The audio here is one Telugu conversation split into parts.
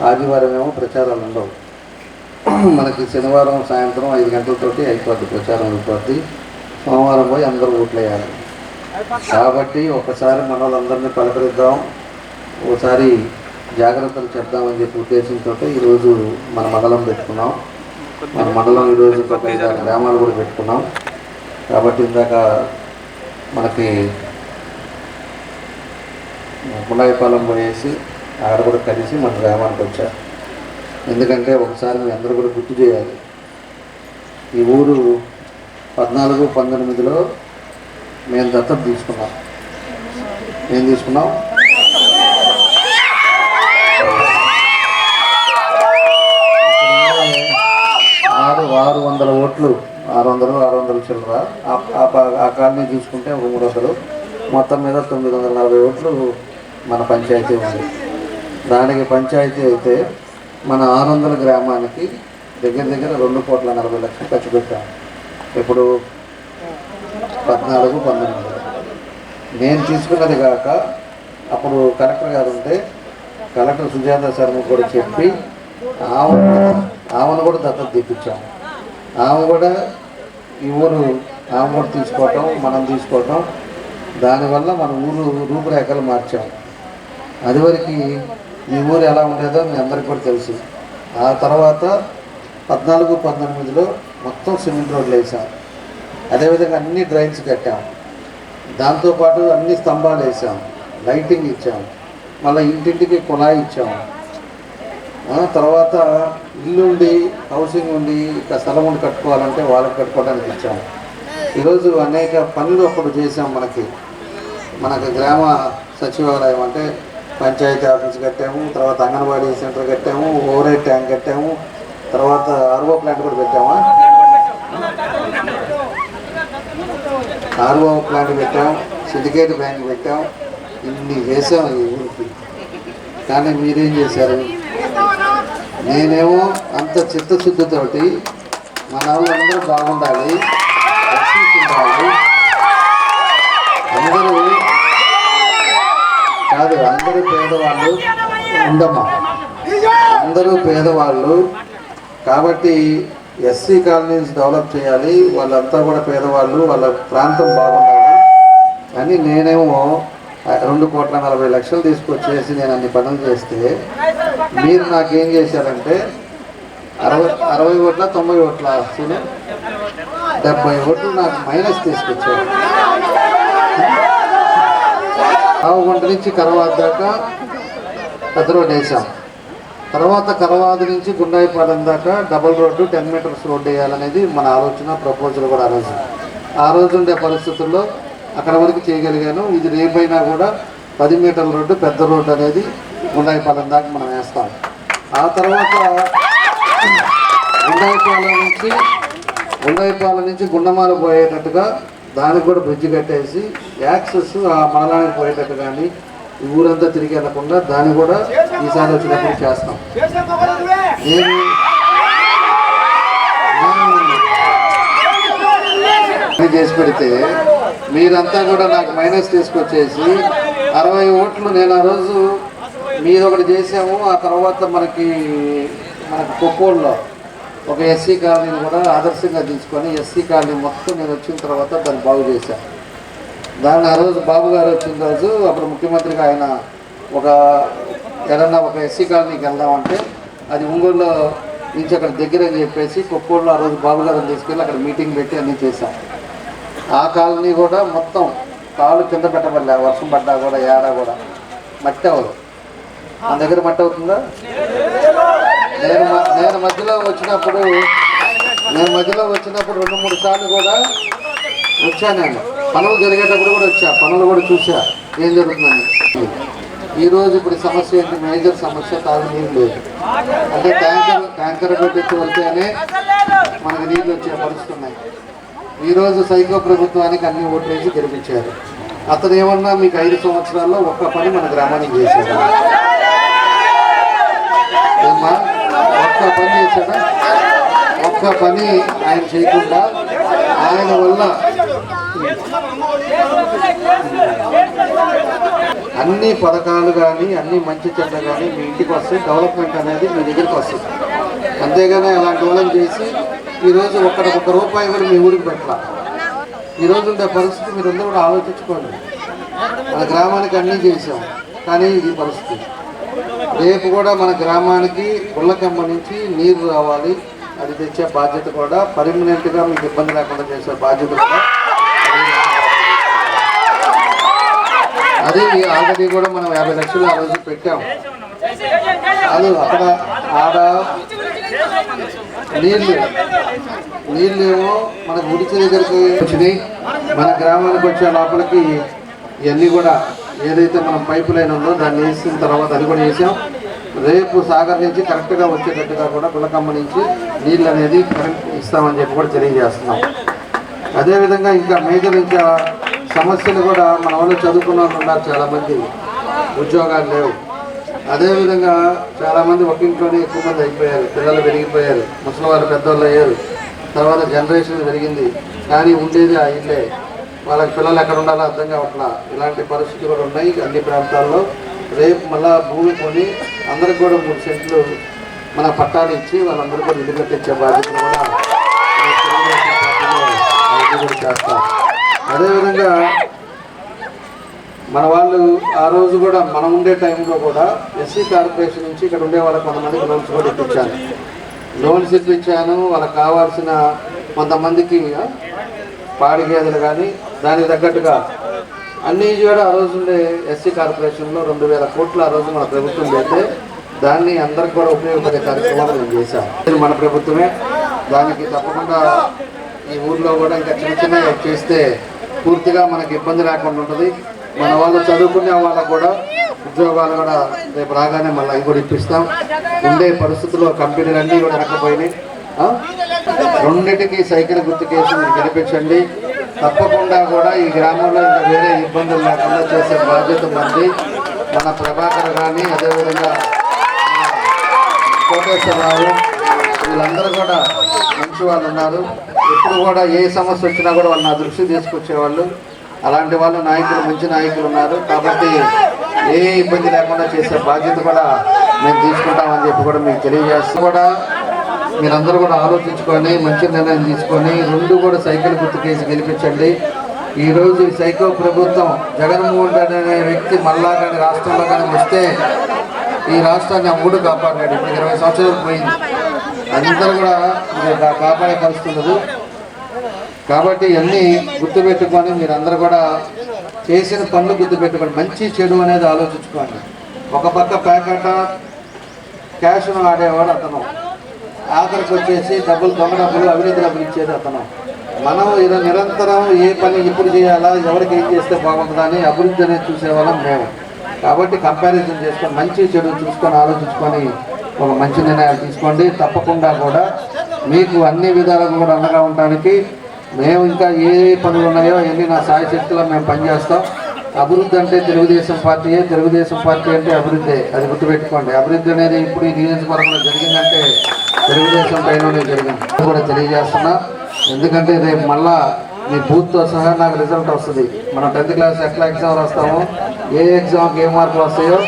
ఆదివారం ఏమో ప్రచారాలు ఉండవు. మనకి శనివారం సాయంత్రం 5 గంటలతోటి అయిపోద్ది, ప్రచారం అయిపోద్ది. సోమవారం పోయి అందరూ ఓట్లు వేయాలి. కాబట్టి ఒకసారి మన వాళ్ళందరినీ పలకరిద్దాం, ఒకసారి జాగ్రత్తలు చెప్దామని చెప్పి ఉద్దేశంతో ఈరోజు మన మండలం పెట్టుకున్నాం. మన మండలం ఈరోజు 5 గ్రామాలు కూడా పెట్టుకున్నాం. కాబట్టి ఇందాక మనకి గుండాయిపాలెం పోయేసి ఆడ కూడా కలిసి మన గ్రామానికి వచ్చారు. ఎందుకంటే ఒకసారి మీ అందరూ కూడా గుర్తు చేయాలి, ఈ ఊరు 14-19లో మేము దత్తత తీసుకున్నాం. ఏం తీసుకున్నాం? 600 ఓట్లు, 600 చిల్లర. ఆ కాలనీ చూసుకుంటే ఒక 300, మొత్తం మీద 940 ఓట్లు మన పంచాయతీ ఉంది. దానికి పంచాయతీ అయితే మన 600 గ్రామానికి దగ్గర 2,40,00,000 ఖర్చు పెట్టాం. ఇప్పుడు 14-19 నేను తీసుకున్నది కాక అప్పుడు కలెక్టర్ గారు ఉంటే కలెక్టర్ సుజాత శర్మ కూడా చెప్పి ఆమెను కూడా దత్తత తెప్పించాం. ఆమె కూడా ఈ ఊరు ఆమె కూడా తీసుకోవటం, మనం తీసుకోవటం, దానివల్ల మన ఊరు రూపురేఖలు మార్చాం. అదివరకు మీ ఊరు ఎలా ఉండేదో మీ అందరికీ కూడా తెలుసు. ఆ తర్వాత 14-19లో మొత్తం సిమెంట్ రోడ్లు వేసాం. అదేవిధంగా అన్ని డ్రైన్స్ కట్టాం. దాంతోపాటు అన్ని స్తంభాలు వేసాం, లైటింగ్ ఇచ్చాం, మళ్ళీ ఇంటింటికి కుళాయి ఇచ్చాం. తర్వాత ఇల్లు ఉండి హౌసింగ్ ఉండి స్థలం ఉండి కట్టుకోవాలంటే వాళ్ళకి కట్టుకోవడానికి ఇచ్చాం. ఈరోజు అనేక పనులు అప్పుడు చేసాం. మనకి గ్రామ సచివాలయం అంటే పంచాయతీ ఆఫీస్ కట్టాము, తర్వాత అంగన్వాడీ సెంటర్ కట్టాము, ఓవర్ ట్యాంక్ కట్టాము, తర్వాత ఆర్ఓ ప్లాంట్ కూడా పెట్టాము. ఆర్ఓ ప్లాంట్ పెట్టాం, సిండికేట్ బ్యాంక్ పెట్టాం. ఇన్ని చేసాం ఈ ఊరికి. కానీ మీరేం చేశారు? నేనేమో అంత చిత్తశుద్ధితోటి మన వాళ్ళందరూ బాగుండాలి, రక్షించాలి, అందరూ పేదవాళ్ళు ఉండమ్మా, అందరూ పేదవాళ్ళు కాబట్టి ఎస్సీ కాలనీస్ డెవలప్ చేయాలి, వాళ్ళంతా కూడా పేదవాళ్ళు, వాళ్ళ ప్రాంతం బాగుండాలి అని నేనేమో 2,40,00,000 తీసుకొచ్చేసి నేను అన్ని పనులు చేస్తే మీరు నాకేం చేశారంటే 60 ఓట్ల 90 ఓట్ల 70 ఓట్లు నాకు మైనస్ తీసుకొచ్చారు. ఆవుగుంట నుంచి కరవాద దాకా పెద్ద రోడ్డు వేసాం. తర్వాత కరవాద నుంచి గుండాయిపాలెం దాకా డబుల్ రోడ్డు 10 మీటర్స్ రోడ్డు వేయాలనేది మన ఆలోచన, ప్రపోజల్ కూడా ఆ రోజు ఉండే పరిస్థితుల్లో అక్కడ వరకు చేయగలిగాను. ఇది రేపైనా కూడా 10 మీటర్ల రోడ్డు, పెద్ద రోడ్డు అనేది గుండాయిపాలెం దాకా మనం వేస్తాం. ఆ తర్వాత గుండాయిపాలెం నుంచి గుండమాల పోయేటట్టుగా దానికి కూడా బ్రిడ్జ్ కట్టేసి యాక్సెస్ ఆ మండలానికి పోయేటట్టు కానీ ఈ ఊరంతా తిరిగి వెళ్ళకుండా దాన్ని కూడా ఈసారి వచ్చినప్పుడు చేస్తాం. నేను చేసి పెడితే మీరంతా కూడా నాకు మైనస్ తీసుకొచ్చేసి 60 ఓట్లు నేను ఆ రోజు మీరు ఒకటి చేసాము. ఆ తర్వాత మనకి కొప్పోల్లో ఒక ఎస్సీ కాలనీని కూడా ఆదర్శంగా తీసుకొని ఎస్సీ కాలనీ మొత్తం నేను వచ్చిన తర్వాత దాన్ని బాగు చేశాను. దాన్ని ఆ రోజు బాబు గారు వచ్చిన రోజు అప్పుడు ముఖ్యమంత్రిగా ఆయన ఏదన్నా ఒక ఎస్సీ కాలనీకి వెళ్దామంటే అది ఒంగోలులో నుంచి అక్కడ దగ్గర అని చెప్పేసి కొప్పోల్లో ఆ రోజు బాబు గారిని తీసుకెళ్ళి అక్కడ మీటింగ్ పెట్టి అన్నీ చేశాం. ఆ కాలనీ కూడా మొత్తం కాలు కింద పెట్టబడలే, వర్షం పడ్డా కూడా ఏడా కూడా మట్టి అవ్వదు. మన దగ్గర మట్టి అవుతుందా? నేను మధ్యలో వచ్చినప్పుడు 2-3 సార్లు కూడా వచ్చాను. నేను పనులు జరిగేటప్పుడు కూడా వచ్చా, పనులు కూడా చూసా ఏం జరుగుతుందని. ఈరోజు ఇప్పుడు సమస్య ఏంటి? మేజర్ సమస్య తాగునీరు లేదు. అంటే ట్యాంకర్ పెట్టించి వెళ్తేనే మనకు నీళ్ళు వచ్చే పరిస్థితి ఉన్నాయి. ఈరోజు సైకో ప్రభుత్వానికి అన్ని ఓట్లు వేసి గెలిపించారు. అతను ఏమన్నా మీకు 5 సంవత్సరాల్లో ఒక్క పని మన గ్రామానికి చేశాడు? ఒక్క పని చేశాడా? ఒక్క పని ఆయన చేయకుండా ఆయన వల్ల అన్ని పథకాలు కానీ అన్ని మంచి చెడ్డ కానీ మీ ఇంటికి వస్తాయి. డెవలప్మెంట్ అనేది మీ దగ్గరికి వస్తుంది. అంతేగాని అలాంటి వాళ్ళని చేసి ఈరోజు ఒక్క రూపాయి కూడా మీ ఊరికి పెట్టాల. ఈరోజు ఉండే పరిస్థితి మీరందరూ కూడా ఆలోచించుకోండి. మన గ్రామానికి అన్నీ చేసాం, కానీ ఇది పరిస్థితి. రేపు కూడా మన గ్రామానికి గుళ్ళకమ్మ నుంచి నీరు రావాలి. అది తెచ్చే బాధ్యత కూడా పర్మనెంట్గా మీకు ఇబ్బంది లేకుండా చేసే బాధ్యత కూడా అది ఆల్రెడీ కూడా మనం 50 లక్షలు ఆ రోజు పెట్టాం. అది అక్కడ ఆడ నీళ్ళేమో మన గుడిచి దగ్గరికి వచ్చినాయి. మన గ్రామానికి వచ్చే లోపలికి ఇవన్నీ కూడా ఏదైతే మనం పైపు లైన్ ఉందో దాన్ని వేసిన తర్వాత అది కూడా వేసాం. రేపు సాగర్ నుంచి కరెక్ట్గా వచ్చేటట్టుగా కూడా గులకమ్మ నుంచి నీళ్ళు అనేది కరెక్ట్ ఇస్తామని చెప్పి కూడా తెలియజేస్తున్నాం. అదేవిధంగా ఇంకా మేజర్ ఇంకా సమస్యలు కూడా మన వాళ్ళు చదువుకున్న వాళ్ళు ఉన్నారు, చాలామంది ఉద్యోగాలు లేవు. అదేవిధంగా చాలామంది ఒక ఇంట్లోనే ఎక్కువ మంది అయిపోయారు, పిల్లలు పెరిగిపోయారు, ముసలి వాళ్ళు పెద్దవాళ్ళు అయ్యారు, తర్వాత జనరేషన్ పెరిగింది, కానీ ఉండేది ఆ ఇల్లే. వాళ్ళకి పిల్లలు ఎక్కడ ఉండాలో అర్థం కావట్లా. ఇలాంటి పరిస్థితులు కూడా ఉన్నాయి అన్ని ప్రాంతాల్లో. రేపు మళ్ళా భూమి కొని అందరికి కూడా 3 సెంట్లు మన పట్టాలు ఇచ్చి వాళ్ళందరూ కూడా ఇల్లు కట్టించే బాధ్యతలు కూడా చేస్తాం. అదేవిధంగా మన వాళ్ళు ఆ రోజు కూడా మనం ఉండే టైంలో కూడా ఎస్సీ కార్పొరేషన్ నుంచి ఇక్కడ ఉండే వాళ్ళకి కొంతమందికి లోన్స్ కూడా ఇప్పించాను. లోన్స్ ఇప్పించాను. వాళ్ళకి కావాల్సిన కొంతమందికి పాడి గేదెలు కానీ దానికి తగ్గట్టుగా అన్నీ కూడా ఆ రోజు ఉండే ఎస్సీ కార్పొరేషన్లో 2000 కోట్లు ఆ రోజు మన ప్రభుత్వం పెడితే దాన్ని అందరికి కూడా ఉపయోగపడే కార్యక్రమాలు మేము చేశాం. మన ప్రభుత్వమే దానికి తప్పకుండా ఈ ఊర్లో కూడా ఇంకా చిన్న చేస్తే పూర్తిగా మనకి ఇబ్బంది లేకుండా ఉంటుంది. మన వాళ్ళు చదువుకునే వాళ్ళకు కూడా ఉద్యోగాలు కూడా రేపు రాగానే మళ్ళీ అవి కూడా ఇప్పిస్తాం. ఉండే పరిస్థితుల్లో కంపెనీలు అన్నీ కూడా వెనకపోయినాయి. రెండింటికి సైకిల్ గుర్తుకేసి మీరు గెలిపించండి. తప్పకుండా కూడా ఈ గ్రామంలో ఇంకా వేరే ఇబ్బందులు లేకుండా చేసే బాధ్యత మంది. మన ప్రభాకర్ కానీ అదేవిధంగా కోటేశ్వరరావు వీళ్ళందరూ కూడా మంచి వాళ్ళు ఉన్నారు. ఎప్పుడు కూడా ఏ సమస్య వచ్చినా కూడా వాళ్ళు నా దృష్టి తీసుకొచ్చేవాళ్ళు. అలాంటి వాళ్ళు నాయకులు, మంచి నాయకులు ఉన్నారు. కాబట్టి ఏ ఇబ్బంది లేకుండా చేసే బాధ్యత కూడా మేము తీసుకుంటామని చెప్పి కూడా మీకు తెలియజేస్తూ కూడా మీరందరూ కూడా ఆలోచించుకొని మంచి నిర్ణయం తీసుకొని 2 కూడా సైకిల్ గుర్తుకేసి గెలిపించండి. ఈరోజు ఈ సైకో ప్రభుత్వం జగన్మోహన్ రెడ్డి అనే వ్యక్తి మళ్ళా కానీ రాష్ట్రంలో కానీ వస్తే ఈ రాష్ట్రాన్ని అమ్ముడు కాపాడాడు. ఇప్పుడు 20 సంవత్సరాలు పోయింది. అందరూ కూడా కాపాడే పరిస్థితి ఉండదు. కాబట్టి ఇవన్నీ గుర్తుపెట్టుకొని మీరందరూ కూడా చేసిన పనులు గుర్తుపెట్టుకోండి. మంచి చెడు అనేది ఆలోచించుకోండి. ఒక పక్క ప్యాకెట్ క్యాష్ను ఆడేవాడు అతను, ఆఖరికి వచ్చేసి దొంగ డబ్బులు అవినీతి డబ్బులు ఇచ్చేది అతను. మనం ఇలా నిరంతరం ఏ పని ఎప్పుడు చేయాలా, ఎవరికి ఏం చేస్తే బాగుంటుందని అభివృద్ధి అనేది చూసేవాళ్ళం మేము. కాబట్టి కంపారిజన్ చేసుకొని మంచి చెడు చూసుకొని ఆలోచించుకొని ఒక మంచి నిర్ణయాలు తీసుకోండి. తప్పకుండా కూడా మీకు అన్ని విధాలుగా కూడా అండగా ఉండడానికి మేము ఇంకా ఏ పనులు ఉన్నాయో ఎన్ని నా సాయి శక్తిలో మేము పనిచేస్తాం. అభివృద్ధి అంటే తెలుగుదేశం పార్టీయే, తెలుగుదేశం పార్టీ అంటే అభివృద్ధి, అది గుర్తుపెట్టుకోండి. అభివృద్ధి అనేది ఇప్పుడు ఈ నియోజకవర్గంలో జరిగిందంటే తెలుగుదేశం పైననే జరిగింది కూడా తెలియజేస్తున్నా. ఎందుకంటే రేపు మళ్ళా మీ బూత్తో సహా నాకు రిజల్ట్ వస్తుంది. మనం 10th క్లాస్ ఎట్లా ఎగ్జామ్ రాస్తామో, ఏ ఎగ్జామ్కి ఏ మార్కులు వస్తాయో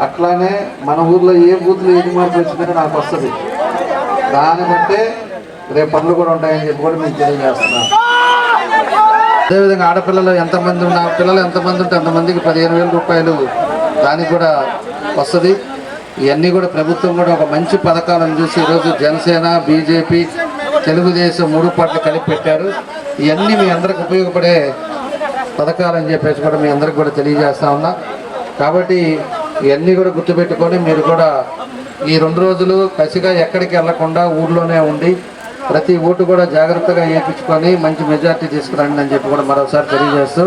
అట్లానే మన ఊర్లో ఏ బూత్లో ఎన్ని మార్కులు వచ్చినాయో నాకు వస్తుంది. దాన్ని బట్టే రేపు పనులు కూడా ఉంటాయని చెప్పి కూడా మీకు తెలియజేస్తున్నాను. అదేవిధంగా ఆడపిల్లలు ఎంతమంది ఉన్న పిల్లలు ఎంతమంది ఉంటే అంతమందికి 15,000 రూపాయలు దానికి కూడా వస్తుంది. ఇవన్నీ కూడా ప్రభుత్వం కూడా ఒక మంచి పథకాలను చూసి ఈరోజు జనసేన, బీజేపీ, తెలుగుదేశం 3 పార్టీలు కలిపి పెట్టారు. ఇవన్నీ మీ అందరికి ఉపయోగపడే పథకాలని చెప్పేసి కూడా మీ అందరికి కూడా తెలియజేస్తా ఉన్నా. కాబట్టి ఇవన్నీ కూడా గుర్తుపెట్టుకొని మీరు కూడా ఈ 2 రోజులు కసిగా ఎక్కడికి వెళ్లకుండా ఊర్లోనే ఉండి ప్రతి ఓటు కూడా జాగ్రత్తగా వేయించుకొని మంచి మెజార్టీ తీసుకురండి అని చెప్పి కూడా మరోసారి తెలియజేస్తూ